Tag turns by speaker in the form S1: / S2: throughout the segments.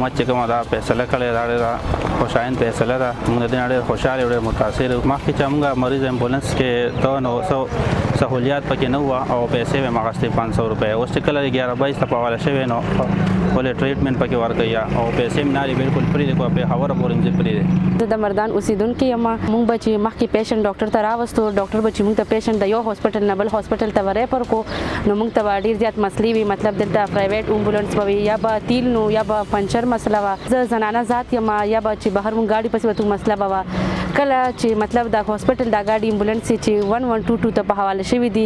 S1: حکومت چې کومه دا فیصله کړې دا ډېره خوشایند فیصله ده. موږ د دې ډېر خوشاله ډېر متاثر یو. مخکې چې موږ مریض امبولانس کې ته نو سہولیات پکې نه وه او پیسې به مې اخیستې 500 روپۍ. اوس چې کله 11-22 ته په حواله شوی نو ولې ټریټمنټ پکې ورکوي او پیسې مې نه بالکل فری دي. په خبره پورې مې فری دي.
S2: زه د مردان اوسیدونکې یم. موږ به چې مخکې پیشنټ ډاکټر ته راوستو، ډاکټر به چې موږ ته پیشنټ د یو هاسپټل نه بل هاسپټل ته ریفر کو نو موږ ته ډېر زیات مسلې وي. مطلب دلته پرایویټ امبولانس به وي یا به تیل نو یا به پنچر مسله وه. زه زنانه ذات یم یا به چې بهر موږ ګاډي پسې وتو مسله به وه. کله چې مطلب دا هاسپټل دا ګاډي امبولانس چې 1122 ته په حواله شوي دي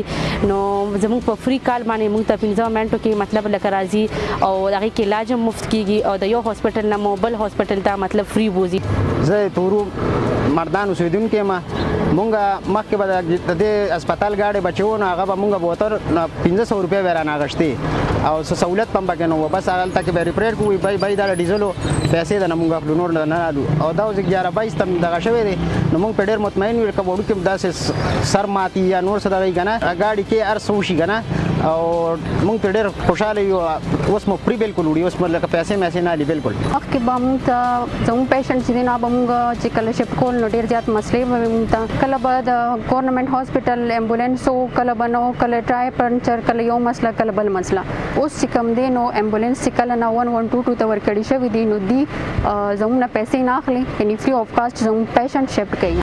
S2: نو زموږ په فری کال باندې موږ ته 15 منټو کې مطلب لکه راځي او هغې کې علاج هم مفت کېږي او د یو هاسپټل نه مو بل هاسپټل ته مطلب فری بوځي.
S3: زه تورو مردان اوسیدونکی یم. مونږ مخکې به د دې هسپتال ګاډي بچو نو هغه به مونږ به وتر 1500 روپۍ به رانه اخیستې او څه سهولت هم پکې نه وه. بس هلته کې به ریپریټ کوو بای دا ډیزلو پیسې ده نه مونږ اخلو نور نه الو. او دا اوس 11-22 ته دغه شوی دی نو مونږ په ډېر مطمئن یو که وړوکي داسې سر ماتي یا نور څه دغه که نه ګاډي کې هر څه وشي که نه او مونږ پرې ډېر خوشحاله یو. اوس مو فری بالکل وړي. اوس مو لکه پیسې مېسې نه علي بالکل.
S4: مخکې به مونږ ته زموږ پیشنټ چې دی نو به مونږ چې کله شفټ کول نو ډېر زیات مسلې به مونږ ته کله به د ګورنمنټ هاسپټل امبولانس و کله به نو کله ټای پنچر کله یو مسله کله بل مسله. اوس چې کوم دی نو امبولانس چې کله نه 1122 ته ورکړی شوي دي نو دی زموږ نه پیسې نه اخلي یعنې فري آف کاسټ زموږ پیشنټ شفټ کوي.